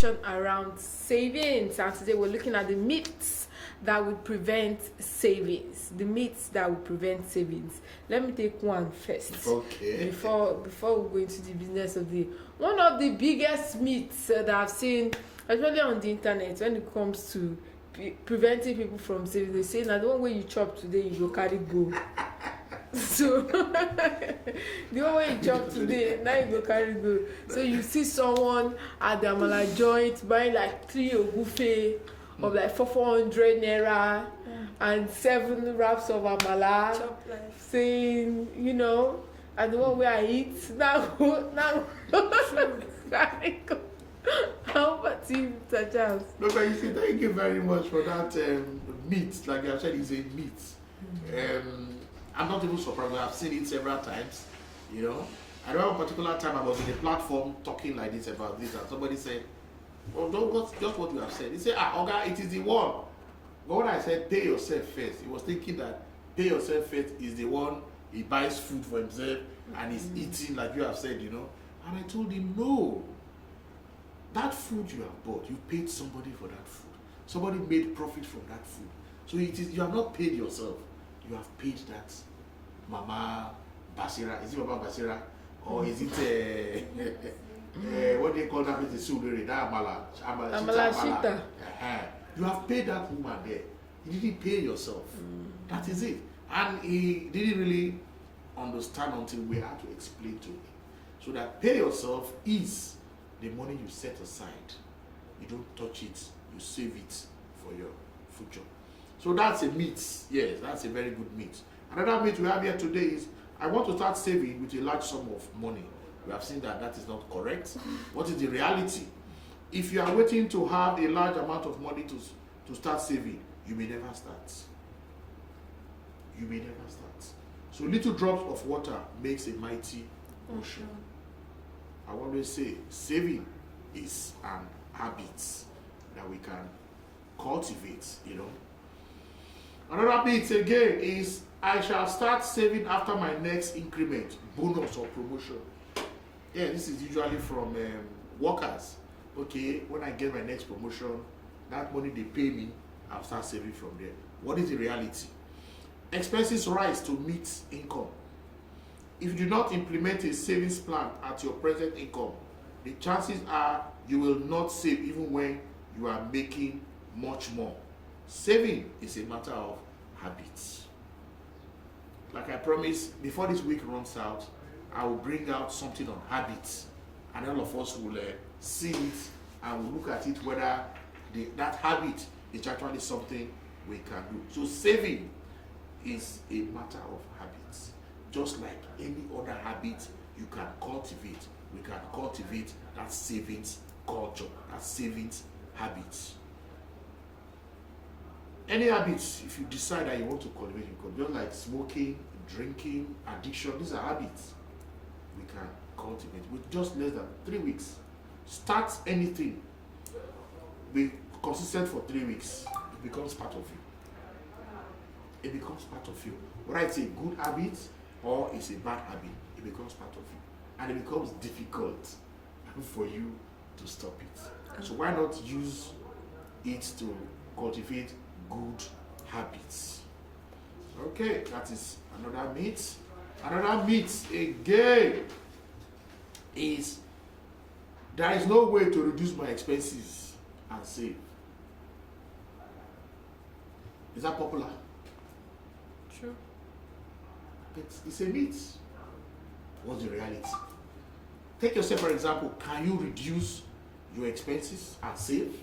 Around savings, and today we're looking at the myths that would prevent savings. The myths that would prevent savings. Let me take one first. Okay. Before we go into the business of the one of the biggest myths that I've seen, especially on the internet, when it comes to preventing people from saving, they say that the one way you chop today, you go carry go. So the one way you chop today, now you go carry go. So you see someone at the amala joint buying like 3 ogufe of like 400 naira and 7 wraps of amala, saying, and the one where I eat now. How about you, Mr. Charles? No, but you see, thank you very much for that meat. Like I said, it's a meat. I'm not even surprised. I've seen it several times. I remember a particular time I was in a platform talking like this about this, and somebody said, "Well, just what you have said." He said, Oga, it is the one. But when I said pay yourself first, he was thinking that pay yourself first is the one he buys food for himself and he's eating like you have said, And I told him, no. That food you have bought, you paid somebody for that food. Somebody made profit from that food. So you have not paid yourself. You have paid that Mama Basira. Is it Mama Basira? Or is it what they call that? Is the Sudere, that Amala Shita. You have paid that woman there. You didn't pay yourself. That is it. And he didn't really understand until we had to explain to him. So that pay yourself is the money you set aside. You don't touch it, you save it for your future. So that's a myth. Yes, that's a very good myth. Another myth we have here today is I want to start saving with a large sum of money. We have seen that is not correct. What is the reality? If you are waiting to have a large amount of money to start saving, you may never start. You may never start. So little drops of water makes a mighty ocean. I always say saving is an habit that we can cultivate, Another myth again is I shall start saving after my next increment, bonus or promotion. Yeah, this is usually from workers. Okay, when I get my next promotion, that money they pay me, I'll start saving from there. What is the reality? Expenses rise to meet income. If you do not implement a savings plan at your present income, the chances are you will not save even when you are making much more. Saving is a matter of habits. Like I promised, before this week runs out, I will bring out something on habits, and all of us will see it and we'll look at it whether that habit is actually something we can do. So saving is a matter of habits. Just like any other habit you can cultivate, we can cultivate that savings culture, that savings habits. Any habits, if you decide that you want to cultivate, you can, just like smoking, drinking, addiction, these are habits we can cultivate with just less than 3 weeks. Start anything, be consistent for 3 weeks, it becomes part of you. It becomes part of you. Whether it's a good habit or it's a bad habit, it becomes part of you. And it becomes difficult for you to stop it. So why not use it to cultivate good habits? Okay, that is another myth. Another myth again is there is no way to reduce my expenses and save. Is that popular? True. It's a myth. What's the reality? Take yourself for example. Can you reduce your expenses and save?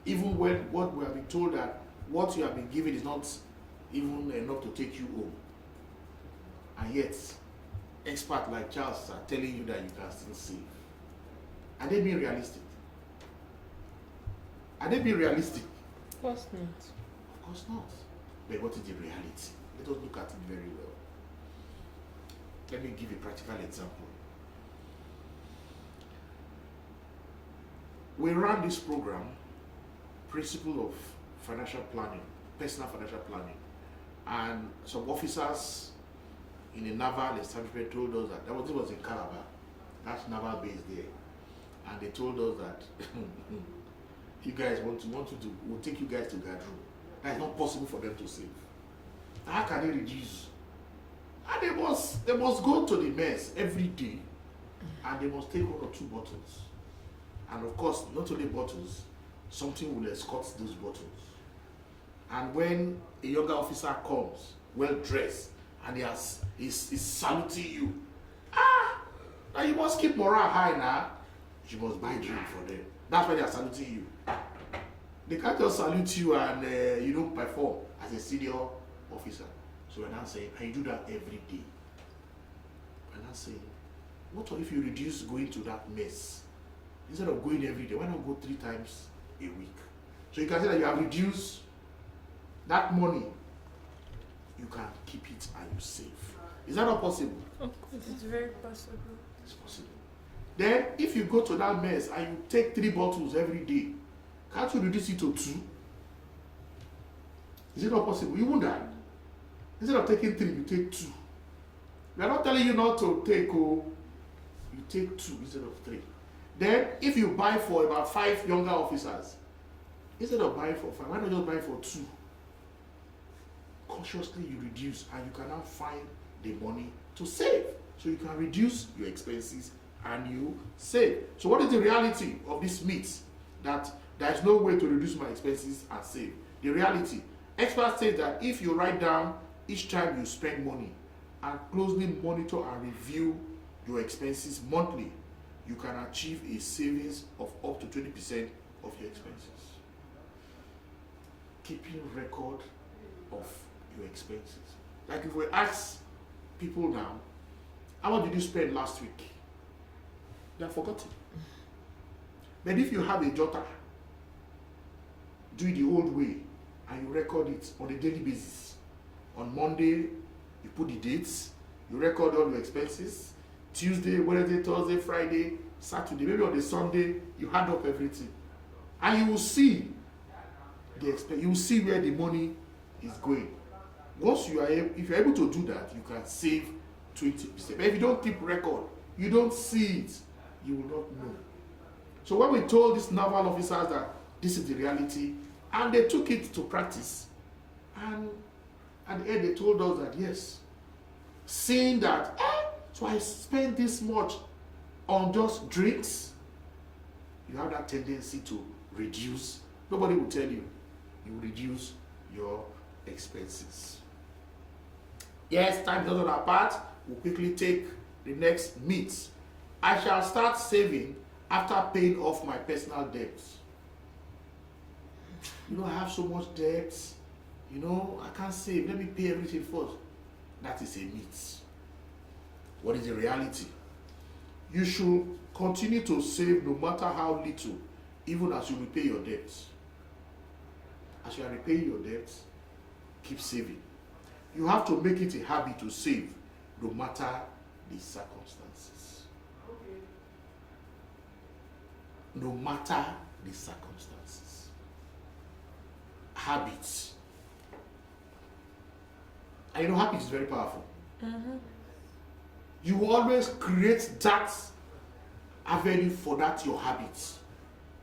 Even when what we have been told that what you have been given is not even enough to take you home. And yet, experts like Charles are telling you that you can still save. Are they being realistic? Are they being realistic? Of course not. Of course not. But what is the reality? Let us look at it very well. Let me give a practical example. We ran this program, Principle of Financial Planning, Personal Financial Planning, and some officers in a naval establishment told us that this was in Calabar, that's naval base there. and they told us that you guys we'll take you guys to that room. That is not possible for them to save. How can they reduce? And they must go to the mess every day, and they must take 1 or 2 bottles. And of course, not only bottles, something will escort those bottles. And when a younger officer comes, well dressed, and he's saluting you, now you must keep morale high now. You must buy drink for them. That's why they are saluting you. They can't just salute you and you don't perform as a senior officer. So we're not saying, and you do that every day. We're not saying, what if you reduce going to that mess? Instead of going every day, why not go 3 times a week? So you can say that you have reduced that money. You can keep it and you save. Is that not possible? Of course, it's very possible. It's possible. Then, if you go to that mess and you take 3 bottles every day, can't you reduce it to 2? Is it not possible? You won't die. Instead of taking 3, you take 2. We are not telling you not to take, you take 2 instead of 3. Then, if you buy for about 5 younger officers, instead of buying for 5, why not just buy for 2? Consciously you reduce, and you can now find the money to save. So you can reduce your expenses and you save. So what is the reality of this myth that there is no way to reduce my expenses and save? The reality, experts say that if you write down each time you spend money and closely monitor and review your expenses monthly, you can achieve a savings of up to 20% of your expenses. Keeping record of your expenses. Like if we ask people now, how much did you spend last week? They have forgotten. But if you have a jotter, do it the old way, and you record it on a daily basis. On Monday, you put the dates, you record all your expenses. Tuesday, Wednesday, Thursday, Friday, Saturday, maybe on the Sunday, you add up everything. And you will see you will see where the money is going. Once you are if you're able to do that, you can save 20%. But if you don't keep record, you don't see it, you will not know. So when we told these naval officers that this is the reality, and they took it to practice, and at the end they told us that yes, seeing that, so I spend this much on just drinks, you have that tendency to reduce. Nobody will tell you. You will reduce your expenses. Yes, time doesn't apart. We'll quickly take the next myth. I shall start saving after paying off my personal debts. I have so much debts. I can't save. Let me pay everything first. That is a myth. What is the reality? You should continue to save no matter how little, even as you repay your debts. As you are repaying your debts, keep saving. You have to make it a habit to save no matter the circumstances. No matter the circumstances. Habits. And habit is very powerful. Mm-hmm. You will always create that avenue for that your habits,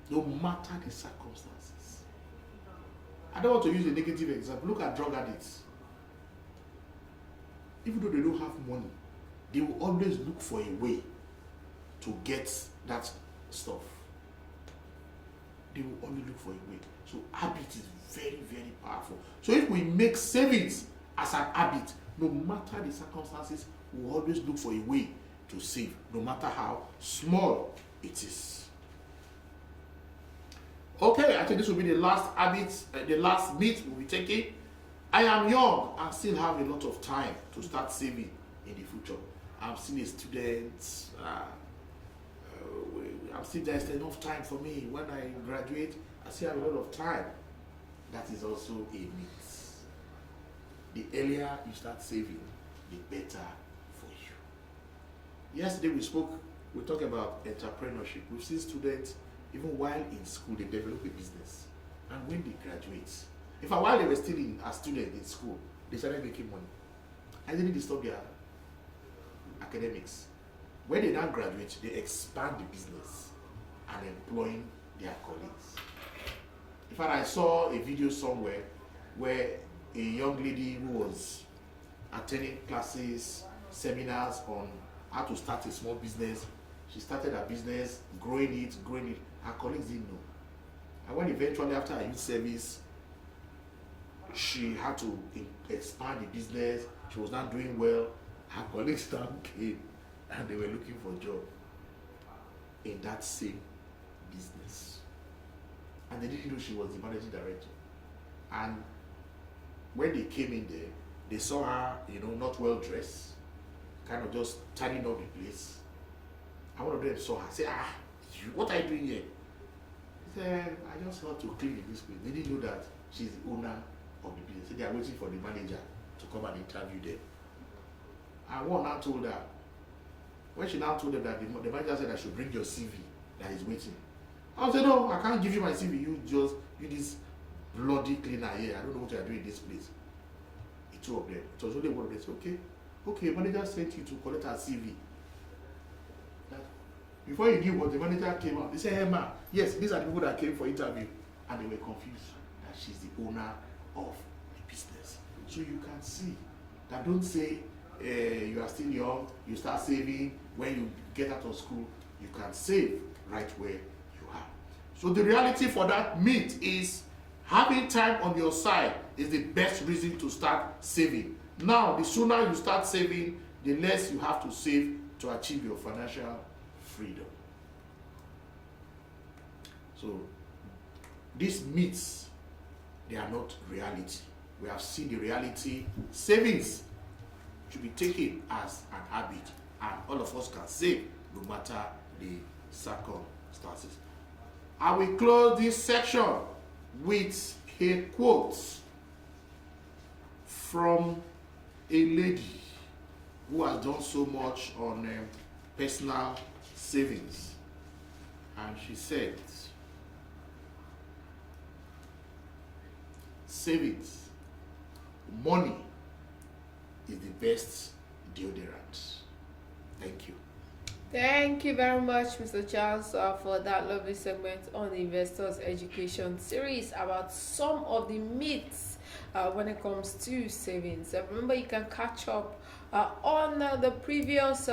no matter the circumstances. I don't want to use a negative example. Look at drug addicts. Even though they don't have money, they will always look for a way to get that stuff. They will only look for a way. So habit is very, very powerful. So if we make savings as an habit, no matter the circumstances, we will always look for a way to save, no matter how small it is. Okay, I think this will be the last habit, the last myth we'll be taking. I am young and still have a lot of time to start saving in the future. I'm still a student. I'm still there's enough time for me. When I graduate, I still have a lot of time. That is also a myth. The earlier you start saving, the better for you. Yesterday we talked about entrepreneurship. We've seen students, even while in school, they develop a business. And when they graduate, in fact, while they were still as students in school, they started making money. And then they stop their academics. When they now graduate, they expand the business. and employing their colleagues. In fact, I saw a video somewhere where a young lady who was attending classes, seminars on how to start a small business, she started her business, growing it. Her colleagues didn't know. And when eventually after her youth service, she had to expand the business, she was not doing well, her colleagues now came and they were looking for a job in that same business. And they didn't know she was the managing director. And when they came in there, they saw her, not well dressed, kind of just tidying up the place. And one of them saw her, say, what are you doing here? He said, I just want to clean in this place. They didn't know that she's the owner of the business. So they are waiting for the manager to come and interview them. And one now told her, when she now told them that the manager said I should bring your CV, that he's waiting. I said, no, I can't give you my CV. You this bloody cleaner here. I don't know what you are doing in this place. The two of them. It was only one of them said, okay, manager sent you to collect her CV. Before you knew what, the manager came out. They said, hey ma, yes, these are the people that came for interview. And they were confused that she's the owner of the business. So you can see that don't say you are still young, you start saving when you get out of school. You can save right where you are. So the reality for that myth is having time on your side is the best reason to start saving. Now, the sooner you start saving, the less you have to save to achieve your financial freedom. So these myths, they are not reality. We have seen the reality. Savings should be taken as an habit, and all of us can save no matter the circumstances. I will close this section with a quote from a lady who has done so much on personal savings, and she said, savings, money is the best deodorant. Thank you. Thank you very much, Mr. Charles, for that lovely segment on the Investors Education series about some of the myths when it comes to savings. Remember, you can catch up on the previous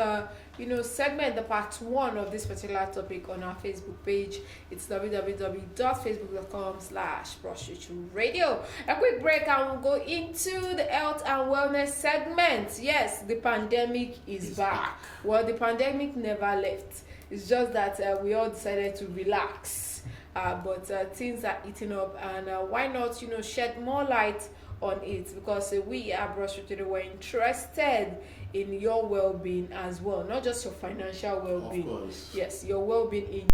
segment, the part 1 of this particular topic on our Facebook page. It's www.facebook.com/Broadstreet Radio. A quick break and we'll go into the health and wellness segment. Yes, the pandemic is back. Well, the pandemic never left. It's just that we all decided to relax. But things are eating up, and why not shed more light on it, because we at Broadstreet were interested in your well-being as well, not just your financial well-being. Of course. Yes, your well-being in